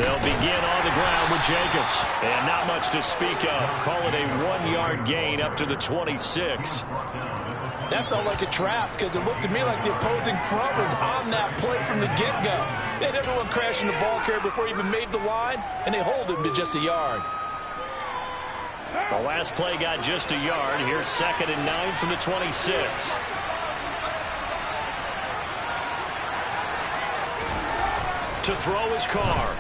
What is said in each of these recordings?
They'll begin on the ground with Jacobs. And not much to speak of. Call it a 1-yard gain up to the 26. That felt like a trap because it looked to me like the opposing front was on that play from the get-go. They had everyone crashing the ball carrier before he even made the line, and they hold him to just a yard. The last play got just a yard. Here's 2nd and 9 from the 26. To throw his Carr.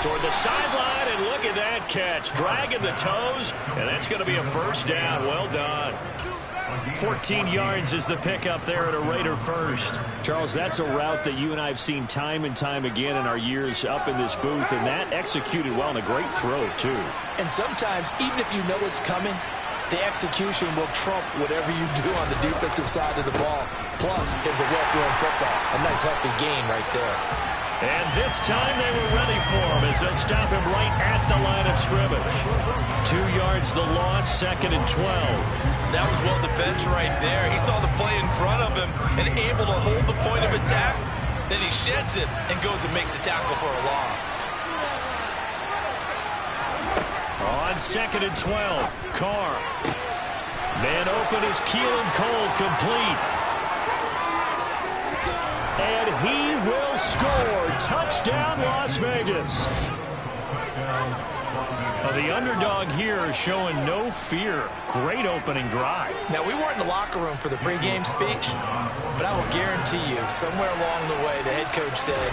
Toward the sideline, and look at that catch. Dragging the toes, and that's going to be a first down. Well done. 14 yards is the pickup there at a Raider first. Charles, that's a route that you and I have seen time and time again in our years up in this booth, and that executed well and a great throw, too. And sometimes, even if you know it's coming, the execution will trump whatever you do on the defensive side of the ball. Plus, it's a well-thrown football. A nice, healthy gain right there. And this time they were ready for him as they'll stop him right at the line of scrimmage. 2 yards the loss, 2nd and 12. That was well defense right there. He saw the play in front of him and able to hold the point of attack. Then he sheds it and goes and makes a tackle for a loss. On 2nd and 12, Carr. Man open is Keelan Cole, complete. And he will score. Touchdown, Las Vegas. The underdog here showing no fear. Great opening drive. Now, we weren't in the locker room for the pregame speech, but I will guarantee you, somewhere along the way, the head coach said,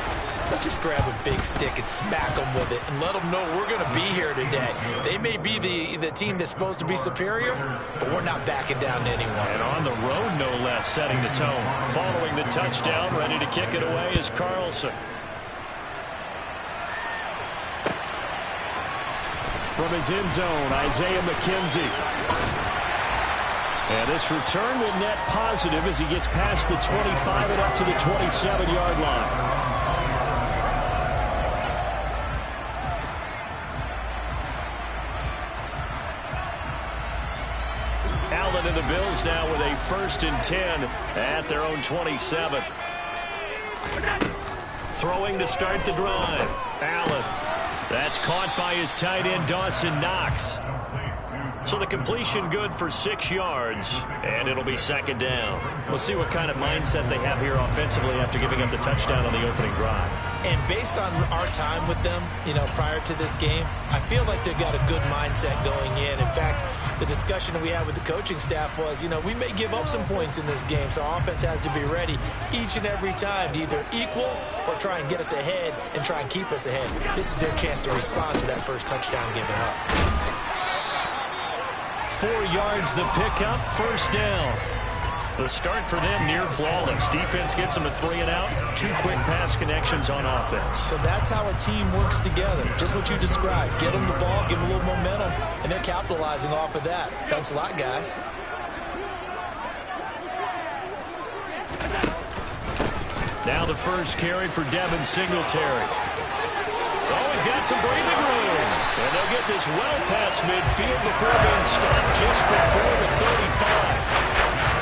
let's just grab a big stick and smack them with it and let them know we're going to be here today. They may be the team that's supposed to be superior, but we're not backing down to anyone. And on the road, no less, setting the tone. Following the touchdown, ready to kick it away is Carlson. From his end zone, Isaiah McKenzie. And this return will net positive as he gets past the 25 and up to the 27-yard line. Allen and the Bills now with a 1st and 10 at their own 27. Throwing to start the drive. Allen. That's caught by his tight end, Dawson Knox. So the completion good for 6 yards, and it'll be 2nd down. We'll see what kind of mindset they have here offensively after giving up the touchdown on the opening drive. And based on our time with them, prior to this game, I feel like they've got a good mindset going in. In fact, the discussion that we had with the coaching staff was, we may give up some points in this game, so our offense has to be ready each and every time to either equal or try and get us ahead and try and keep us ahead. This is their chance to respond to that first touchdown given up. 4 yards the pickup, 1st down. The start for them near flawless. Defense gets them a 3 and out. 2 quick pass connections on offense. So that's how a team works together. Just what you described. Get them the ball, give them a little momentum, and they're capitalizing off of that. Thanks a lot, guys. Now the first carry for Devin Singletary. Oh, he's got some breathing room. And they'll get this well past midfield before being stopped just before the 35.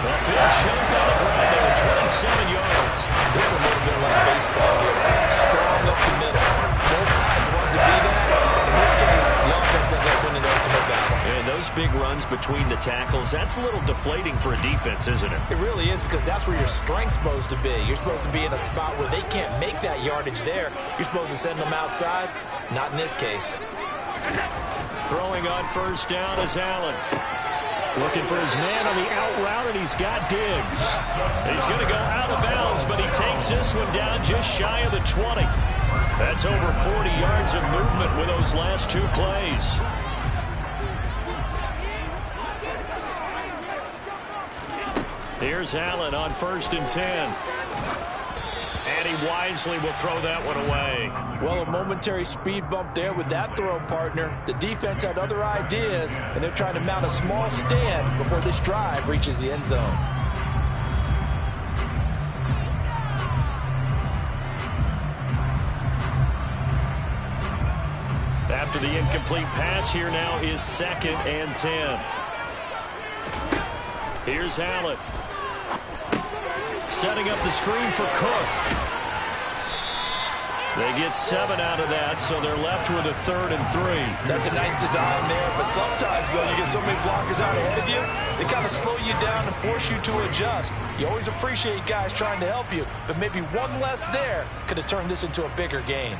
A big chunk on the ground there, 27 yards. This is a little bit like baseball here. Strong up the middle. Both sides wanted to be that. In this case, the offense ended up winning the ultimate battle. And those big runs between the tackles, that's a little deflating for a defense, isn't it? It really is, because that's where your strength's supposed to be. You're supposed to be in a spot where they can't make that yardage there. You're supposed to send them outside. Not in this case. Throwing on 1st down is Allen. Looking for his man on the out route, and he's got Diggs. He's going to go out of bounds, but he takes this one down just shy of the 20. That's over 40 yards of movement with those last 2 plays. Here's Allen on 1st and 10. And he wisely will throw that one away. Well, a momentary speed bump there with that throw, partner. The defense had other ideas, and they're trying to mount a small stand before this drive reaches the end zone. After the incomplete pass, here now is 2nd and 10. Here's Allen. Setting up the screen for Cook. They get 7 out of that, so they're left with a 3rd and 3. That's a nice design there, but sometimes, though, you get so many blockers out ahead of you, they kind of slow you down and force you to adjust. You always appreciate guys trying to help you, but maybe one less there could have turned this into a bigger game.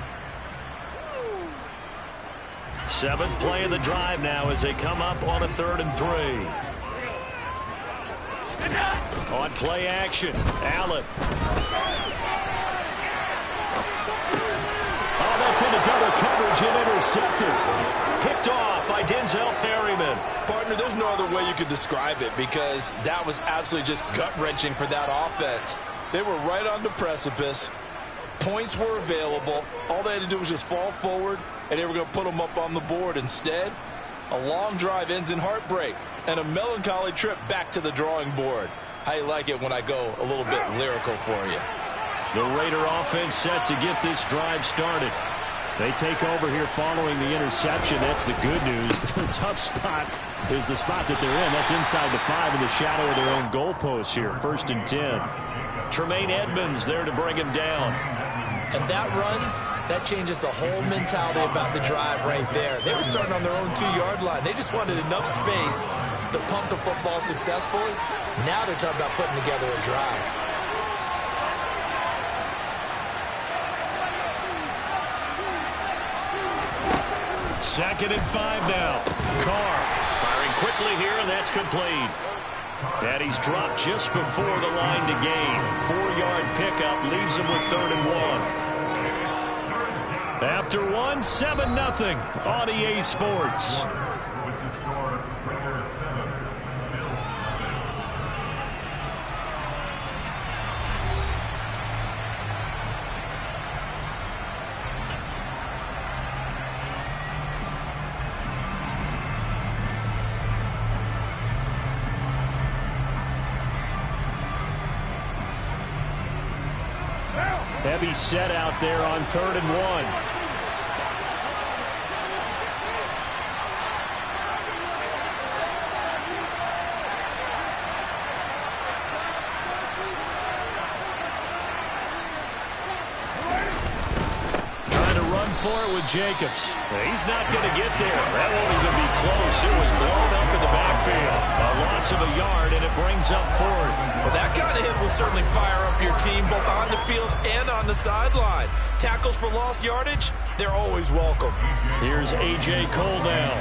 7th play of the drive now as they come up on a 3rd and 3. On play action, Allen. Oh, that's into double coverage and intercepted. Picked off by Denzel Perryman. Partner, there's no other way you could describe it because that was absolutely just gut-wrenching for that offense. They were right on the precipice. Points were available. All they had to do was just fall forward, and they were going to put them up on the board. Instead, a long drive ends in heartbreak and a melancholy trip back to the drawing board. How you like it when I go a little bit lyrical for you? The Raider offense set to get this drive started. They take over here following the interception. That's the good news. The tough spot is the spot that they're in. That's inside the 5 in the shadow of their own goalpost here. 1st and 10. Tremaine Edmonds there to bring him down. And that run, that changes the whole mentality about the drive right there. They were starting on their own 2-yard line. They just wanted enough space to pump the football successfully. Now they're talking about putting together a drive. Second and 5 now. Carr firing quickly here, and that's complete. And he's dropped just before the line to gain. 4-yard pickup leaves him with 3rd and 1. After 1, 7-0 on EA Sports. Heavy set out there on 3rd and 1. Trying to run for it with Jacobs. He's not going to get there. That won't even be close. It was blown up in the backfield. A loss of a yard, and it brings up 4th. Well, that kind of hit will certainly fire up your team both on the field and on the sideline. Tackles for lost yardage, they're always welcome. Here's A.J. Cole now,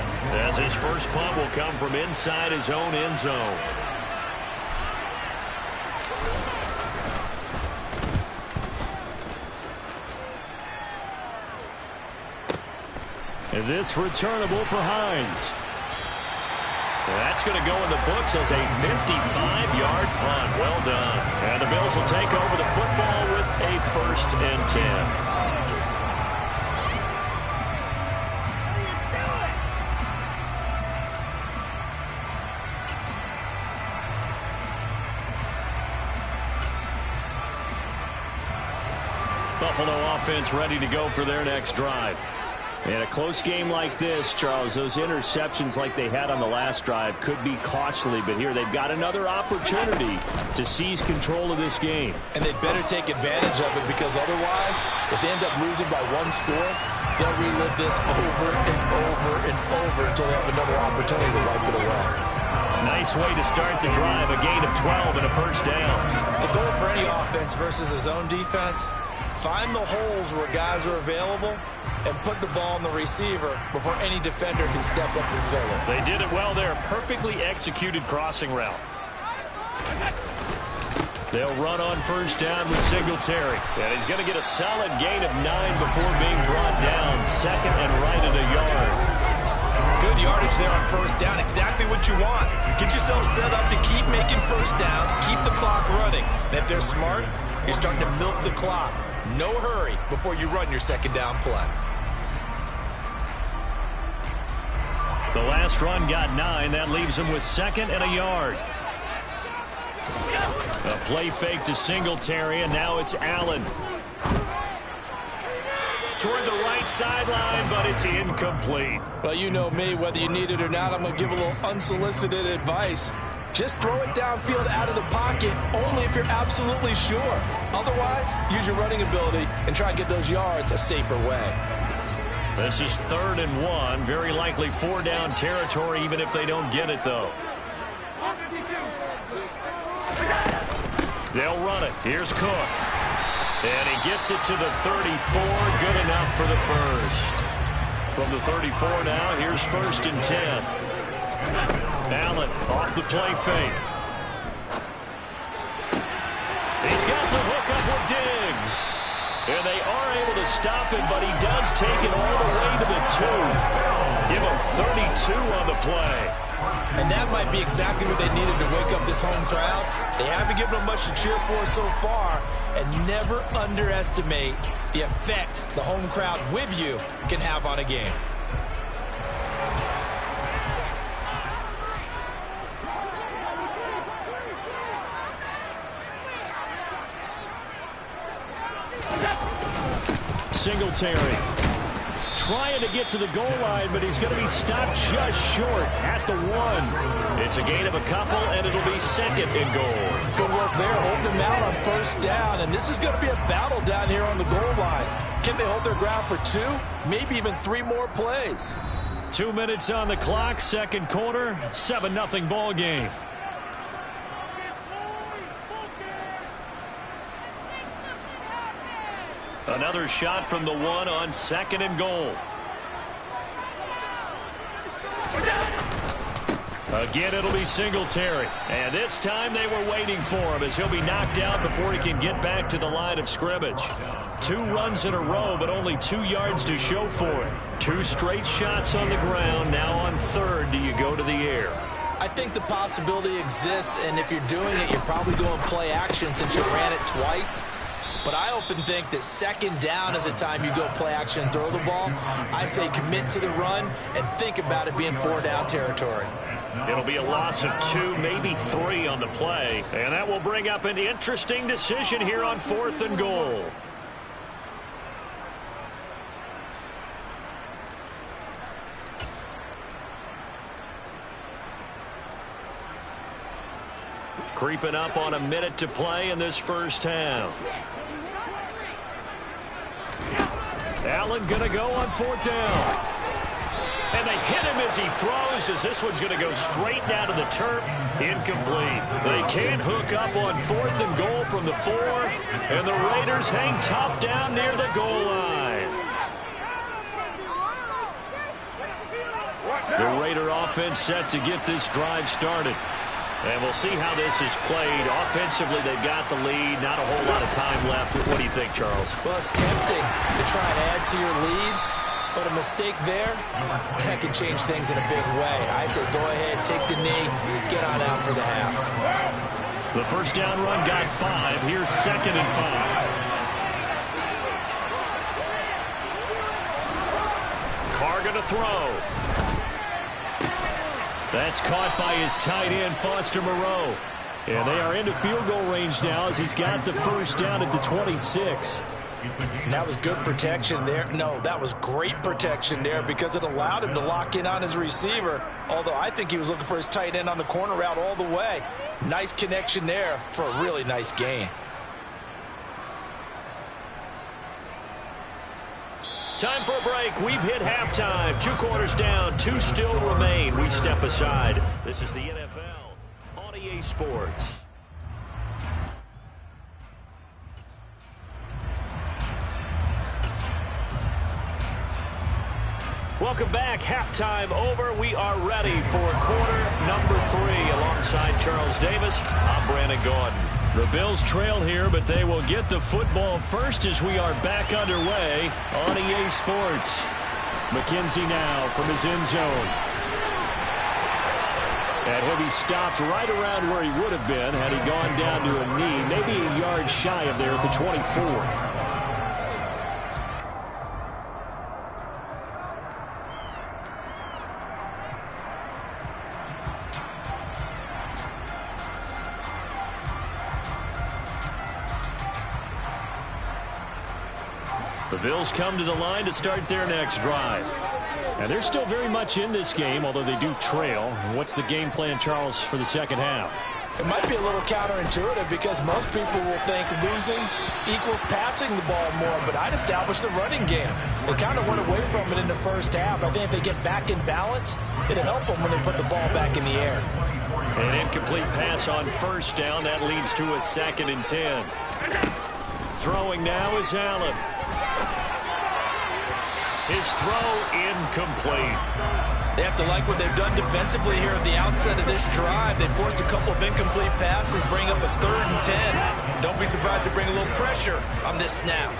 as his first punt will come from inside his own end zone. And this returnable for Hines. That's going to go in the books as a 55-yard punt. Well done. And the Bills will take over the football with a 1st and 10. Buffalo offense ready to go for their next drive. In a close game like this, Charles, those interceptions like they had on the last drive could be costly, but here they've got another opportunity to seize control of this game. And they better take advantage of it because otherwise, if they end up losing by 1 score, they'll relive this over and over and over until they have another opportunity to wipe it away. Nice way to start the drive, a gain of 12 and a 1st down. The goal for any offense versus a zone defense, find the holes where guys are available and put the ball on the receiver before any defender can step up and fill it. They did it well there. Perfectly executed crossing route. They'll run on 1st down with Singletary. And he's going to get a solid gain of 9 before being brought down. 2nd and right at a yard. Good yardage there on 1st down. Exactly what you want. Get yourself set up to keep making 1st downs. Keep the clock running. And if they're smart, you're starting to milk the clock. No hurry before you run your 2nd down play. The last run got 9. That leaves him with 2nd and a yard. A play fake to Singletary, and now it's Allen. Toward the right sideline, but it's incomplete. Well, you know me. Whether you need it or not, I'm going to give a little unsolicited advice. Just throw it downfield out of the pocket only if you're absolutely sure. Otherwise, use your running ability and try and get those yards a safer way. This is 3rd and 1. Very likely 4-down territory, even if they don't get it, though. They'll run it. Here's Cook. And he gets it to the 34. Good enough for the first. From the 34 now, here's 1st and 10. Allen off the play fake. He's got the hook up with Diggs. And they are able to stop him, but he does take it all the way to the 2. Give him 32 on the play. And that might be exactly what they needed to wake up this home crowd. They haven't given them much to cheer for so far. And never underestimate the effect the home crowd with you can have on a game. Singletary trying to get to the goal line, but he's going to be stopped just short at the 1. It's a gain of a couple, and it'll be 2nd and goal. Good work there, holding them out on 1st down, and this is going to be a battle down here on the goal line. Can they hold their ground for 2, maybe even 3 more plays? 2 minutes on the clock, 2nd quarter, 7-0 ball game. Another shot from the 1 on 2nd and goal. Again, it'll be Singletary. And this time they were waiting for him as he'll be knocked out before he can get back to the line of scrimmage. 2 runs in a row, but only 2 yards to show for it. 2 straight shots on the ground. Now on 3rd, do you go to the air? I think the possibility exists, and if you're doing it, you're probably going play action since you ran it twice. But I often think that 2nd down is a time you go play action and throw the ball. I say commit to the run and think about it being 4-down territory. It'll be a loss of 2, maybe 3 on the play. And that will bring up an interesting decision here on 4th and goal. Creeping up on a minute to play in this first half. Allen going to go on 4th down. And they hit him as he throws, as this one's going to go straight down to the turf. Incomplete. They can't hook up on 4th and goal from the 4. And the Raiders hang tough down near the goal line. The Raider offense set to get this drive started. And we'll see how this is played. Offensively, they've got the lead. Not a whole lot of time left. What do you think, Charles? Well, it's tempting to try and add to your lead, but a mistake there, that can change things in a big way. I say go ahead, take the knee, get on out for the half. The first down run got 5. Here's 2nd and 5. Carr going to throw. That's caught by his tight end, Foster Moreau. And they are into field goal range now as he's got the first down at the 26. And that was good protection there. No, that was great protection there because it allowed him to lock in on his receiver. Although I think he was looking for his tight end on the corner route all the way. Nice connection there for a really nice gain. Time for a break. We've hit halftime. 2 quarters down. 2 still remain. We step aside. This is the NFL on EA Sports. Welcome back. Halftime over. We are ready for quarter number 3. Alongside Charles Davis, I'm Brandon Gordon. The Bills trail here, but they will get the football first as we are back underway on EA Sports. McKenzie now from his end zone. And he'll be stopped right around where he would have been had he gone down to a knee, maybe a yard shy of there at the 24. The Bills come to the line to start their next drive. And they're still very much in this game, although they do trail. What's the game plan, Charles, for the second half? It might be a little counterintuitive because most people will think losing equals passing the ball more, but I'd establish the running game. They kind of went away from it in the first half. I think if they get back in balance, it'll help them when they put the ball back in the air. An incomplete pass on first down. That leads to a 2nd and 10. Throwing now is Allen. His throw incomplete. They have to like what they've done defensively here at the outset of this drive. They forced a couple of incomplete passes, bring up a 3rd and 10. Don't be surprised to bring a little pressure on this snap.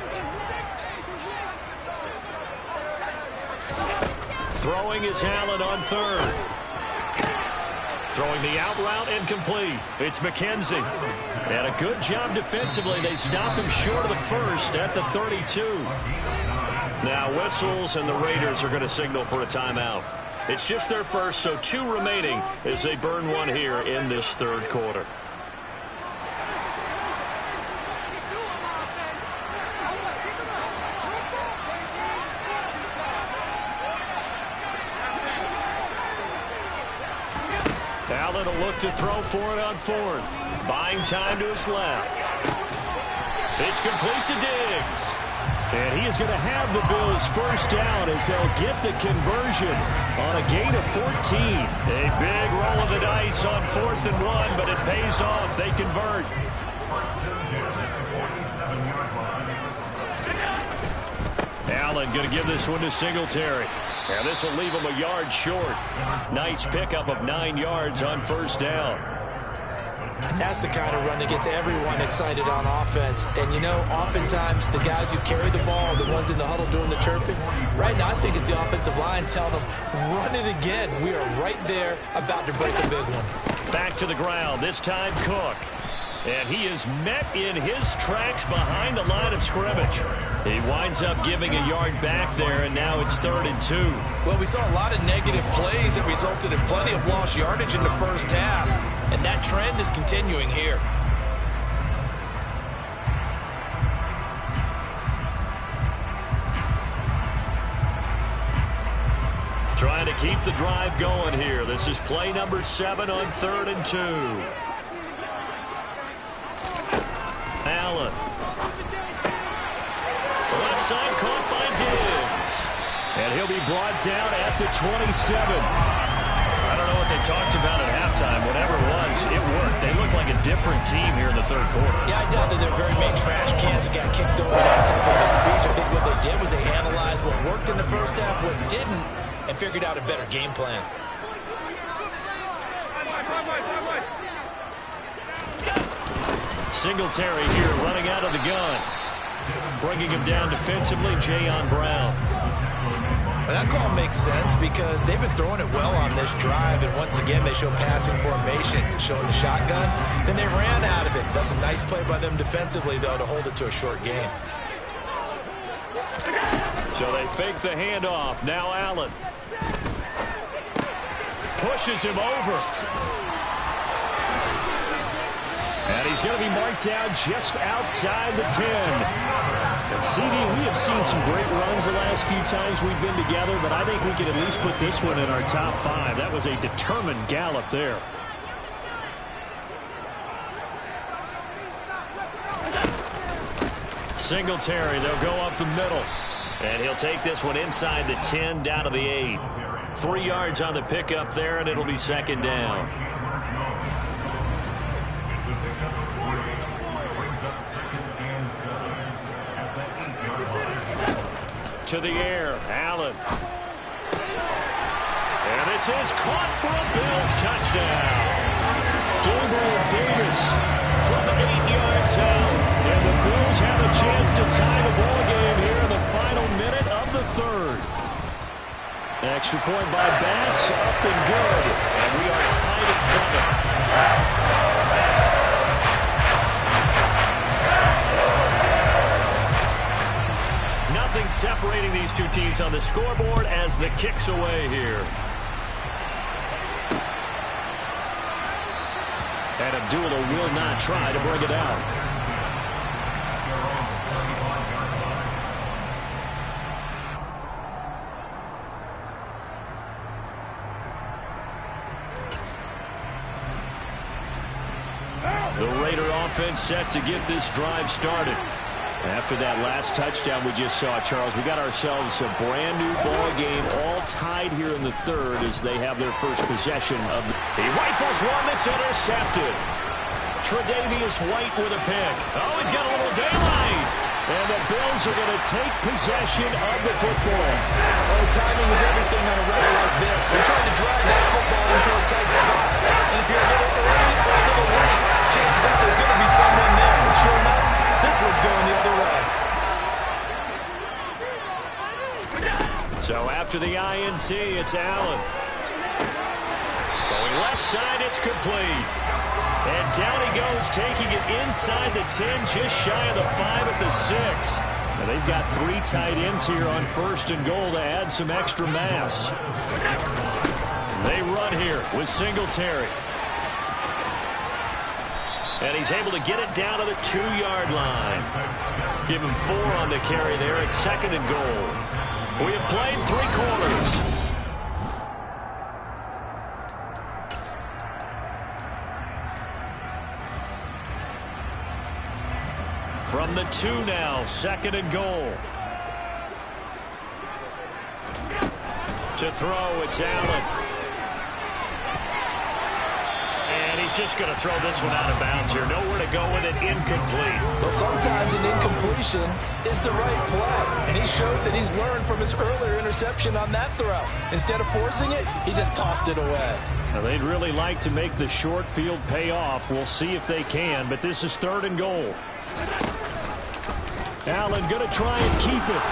Throwing is Allen on 3rd. Throwing the out route incomplete. It's McKenzie. And a good job defensively. They stop him short of the first at the 32. Now whistles, and the Raiders are going to signal for a timeout. It's just their first, so 2 remaining as they burn one here in this 3rd quarter. Allen will look to throw for it on 4th. Buying time to his left. It's complete to Diggs. And he is going to have the Bills first down as they'll get the conversion on a gain of 14. A big roll of the dice on 4th and 1, but it pays off. They convert. Allen going to give this one to Singletary. And this will leave him a yard short. Nice pickup of 9 yards on first down. That's the kind of run that gets everyone excited on offense. And, you know, oftentimes the guys who carry the ball, the ones in the huddle doing the chirping, right now I think it's the offensive line telling them, run it again. We are right there about to break a big one. Back to the ground, this time Cook. And he is met in his tracks behind the line of scrimmage. He winds up giving a yard back there, and now it's 3rd and 2. Well, we saw a lot of negative plays that resulted in plenty of lost yardage in the first half, and that trend is continuing here. Trying to keep the drive going here. This is play number 7 on 3rd and 2. Allen. Left side caught by Diggs. And he'll be brought down at the 27. I don't know what they talked about at halftime. Whatever it was, it worked. They look like a different team here in the 3rd quarter. Yeah, I doubt that they're very many trash cans that got kicked over that type of a speech. I think what they did was they analyzed what worked in the first half, what didn't, and figured out a better game plan. Singletary here running out of the gun. Bringing him down defensively, Jayon Brown. Well, that call makes sense because they've been throwing it well on this drive, and once again they show passing formation, showing the shotgun. Then they ran out of it. That's a nice play by them defensively, though, to hold it to a short game. So they fake the handoff. Now Allen pushes him over. And he's going to be marked down just outside the 10. And CD, we have seen some great runs the last few times we've been together, but I think we can at least put this one in our top 5. That was a determined gallop there. Singletary, they'll go up the middle. And he'll take this one inside the 10, down to the 8. 3 yards on the pickup there, and it'll be 2nd down. To the air, Allen. And this is caught for a Bills touchdown. Gabriel Davis from 8 yards out. And the Bills have a chance to tie the ball game here in the final minute of the 3rd. Extra point by Bass, up and good. And we are tied at 7. Nothing separating these two teams on the scoreboard as the kick's away here. And Abdullah will not try to bring it out. offense set to get this drive started. After that last touchdown we just saw, Charles, we got ourselves a brand new ball game, all tied here in the third as they have their first possession of the... He rifles one that's intercepted. Tre'Davious White with a pick. Oh, he's got a little daylight. And the Bills are going to take possession of the football. Oh, timing is everything on a route like this. They're trying to drive that football into a tight spot. And if you're a little early or a little late, chances are there's going to be someone there. And sure enough, this one's going the other way. So after the INT, it's Allen. Throwing left side, it's complete. And down he goes, taking it inside the 10, just shy of the 5 at the 6. Now they've got 3 tight ends here on 1st and goal to add some extra mass. They run here with Singletary. And he's able to get it down to the 2-yard line. Give him 4 on the carry there at 2nd and goal. We have played 3 quarters. From the 2 now, 2nd and goal. To throw, it's Allen. And he's just going to throw this one out of bounds here. Nowhere to go with it, incomplete. Well, sometimes an incompletion is the right play. And he showed that he's learned from his earlier interception on that throw. Instead of forcing it, he just tossed it away. Now they'd really like to make the short field pay off. We'll see if they can, but this is 3rd and goal. Allen going to try and keep it.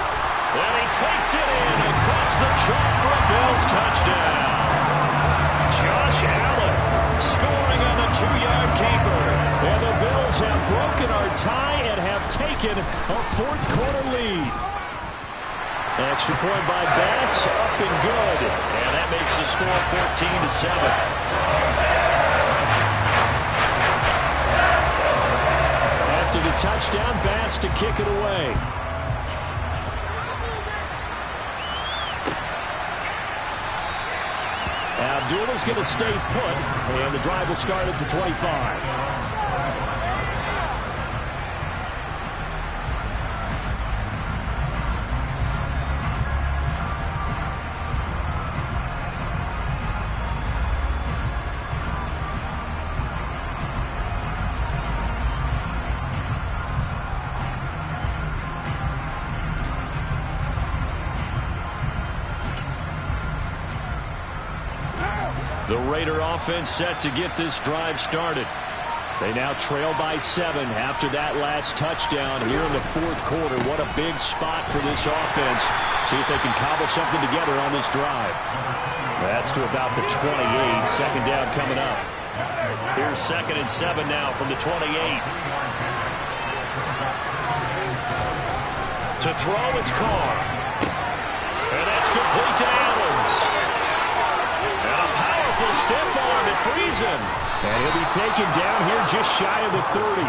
And he takes it in across the chalk for a Bills touchdown. Josh Allen scoring on the 2-yard keeper. And the Bills have broken our tie and have taken a 4th quarter lead. Extra point by Bass, up and good. And that makes the score 14-7. After the touchdown, Bass to kick it away. Abdullah's going to stay put, and the drive will start at the 25. The Raider offense set to get this drive started. They now trail by 7 after that last touchdown here in the 4th quarter. What a big spot for this offense. See if they can cobble something together on this drive. That's to about the 28. 2nd down coming up. Here's 2nd and 7 now from the 28. To throw, it's Carr. And that's complete to Adams. And a powerful stiff arm. It frees him. And he'll be taken down here just shy of the 30.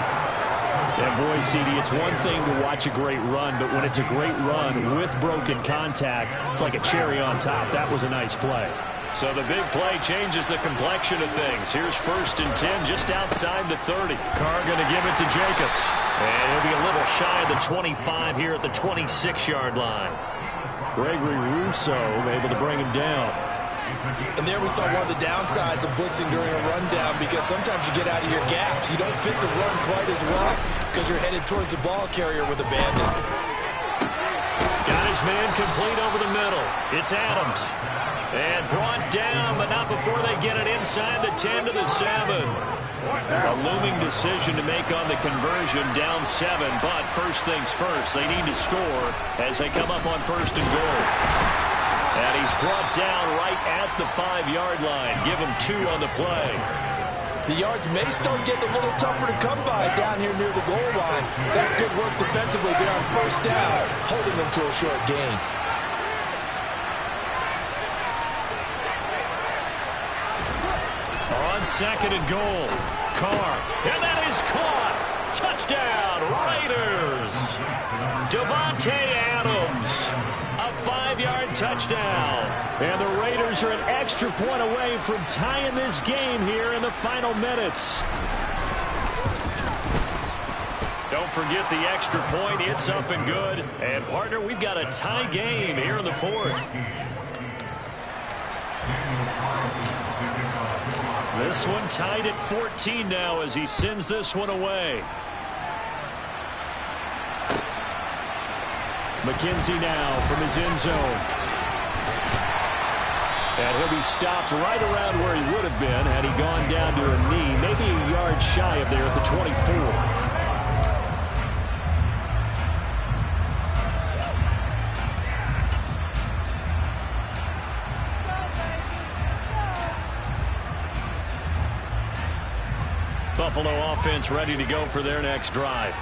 And boy, CD, it's one thing to watch a great run, but when it's a great run with broken contact, it's like a cherry on top. That was a nice play. So the big play changes the complexion of things. Here's 1st and 10 just outside the 30. Carr going to give it to Jacobs. And he'll be a little shy of the 25 here at the 26-yard line. Gregory Rousseau able to bring him down. And there we saw one of the downsides of blitzing during a rundown, because sometimes you get out of your gaps. You don't fit the run quite as well because you're headed towards the ball carrier with abandon. Got his man complete over the middle. It's Adams. And brought down, but not before they get it inside the 10 to the 7. A looming decision to make on the conversion, down 7. But first things first, they need to score as they come up on 1st and goal. And he's brought down right at the 5-yard line. Give him 2 on the play. The yards may start getting a little tougher to come by down here near the goal line. That's good work defensively there on 1st down, holding them to a short gain. On 2nd and goal, Carr. And that is caught. Touchdown, Raiders. Devontae Adams. A 5-yard touchdown. And the Raiders are an extra point away from tying this game here in the final minutes. Don't forget the extra point. It's up and good. And, partner, we've got a tie game here in the fourth. This one tied at 14 now as he sends this one away. McKenzie now from his end zone. And he'll be stopped right around where he would have been had he gone down to a knee, maybe a yard shy of there at the 24. Buffalo offense ready to go for their next drive.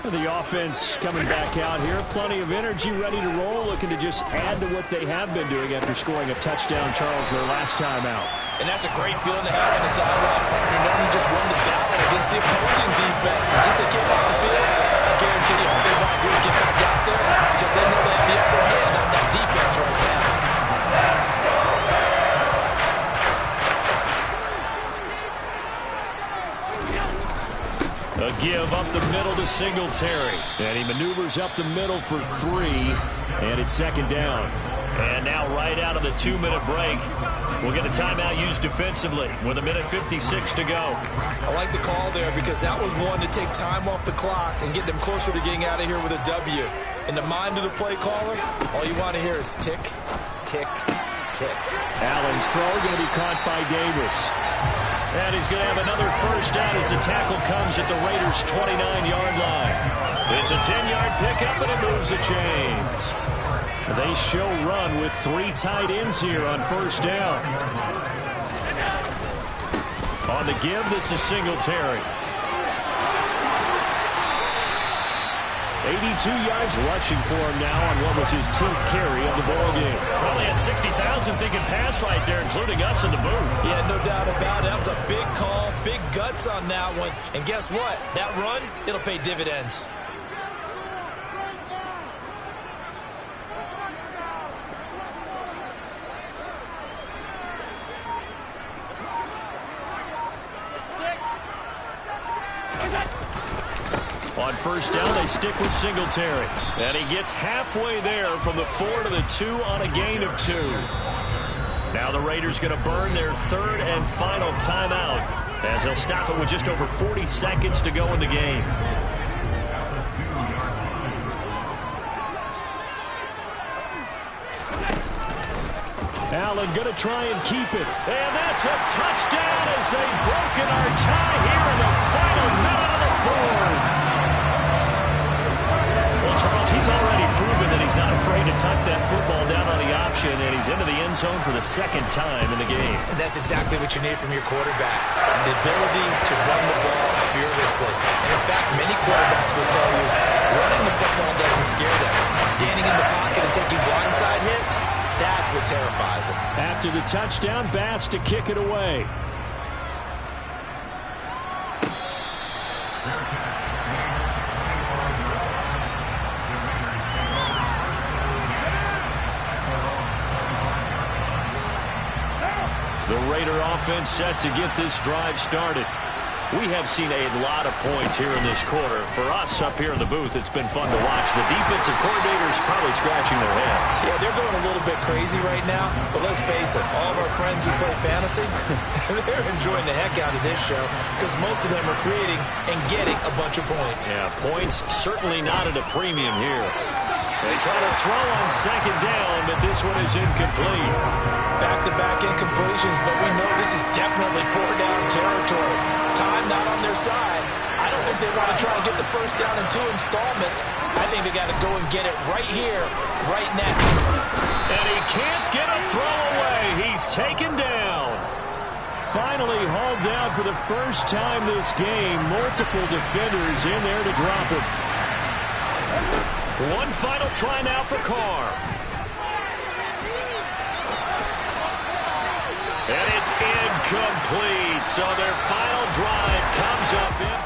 The offense coming back out here. Plenty of energy, ready to roll, looking to just add to what they have been doing after scoring a touchdown, Charles, their last time out. And that's a great feeling to have on the sideline, partner, knowing you just won the battle against the opposing defense. And since they came off the field, I guarantee you all they want to do is get back out there because they know they have the upper hand on that defense right now. A give up the middle to Singletary. And he maneuvers up the middle for 3. And it's second down. And now right out of the 2-minute break, we'll get a timeout used defensively with 1:56 to go. I like the call there because that was one to take time off the clock and get them closer to getting out of here with a W. In the mind of the play caller, all you want to hear is tick, tick, tick. Allen's throw going to be caught by Davis. And he's going to have another first down as the tackle comes at the Raiders' 29-yard line. It's a 10-yard pickup, and it moves the chains. They show run with 3 tight ends here on first down. On the give, this is Singletary. 82 yards rushing for him now on what was his 10th carry of the ballgame. Probably had 60,000 thinking pass right there, including us in the booth. Yeah, no doubt about it. That was a big call, big guts on that one. And guess what? That run, it'll pay dividends. On first down, they stick with Singletary. And he gets halfway there from the 4 to the 2 on a gain of 2. Now the Raiders going to burn their 3rd and final timeout as they'll stop it with just over 40 seconds to go in the game. Allen going to try and keep it. And that's a touchdown as they've broken our tie here in the final minute of the 4th. Well, Charles, he's already proven that he's not afraid to tuck that football down on the option, and he's into the end zone for the 2nd time in the game. And that's exactly what you need from your quarterback, the ability to run the ball fearlessly. And in fact, many quarterbacks will tell you running the football doesn't scare them. Standing in the pocket and taking blindside hits, that's what terrifies them. After the touchdown, Bass to kick it away. The Raider offense set to get this drive started. We have seen a lot of points here in this quarter. For us up here in the booth, it's been fun to watch. The defensive coordinators probably scratching their heads. Yeah, they're going a little bit crazy right now, but let's face it, all of our friends who play fantasy, they're enjoying the heck out of this show because most of them are creating and getting a bunch of points. Yeah, points certainly not at a premium here. They try to throw on 2nd down, but this one is incomplete. Back-to-back incompletions, but we know this is definitely 4-down territory. Time not on their side. I don't think they want to try to get the first down in 2 installments. I think they got to go and get it right here, right now. And he can't get a throw away. He's taken down. Finally hauled down for the first time this game. Multiple defenders in there to drop him. One final try now for Carr. And it's incomplete. So their final drive comes up in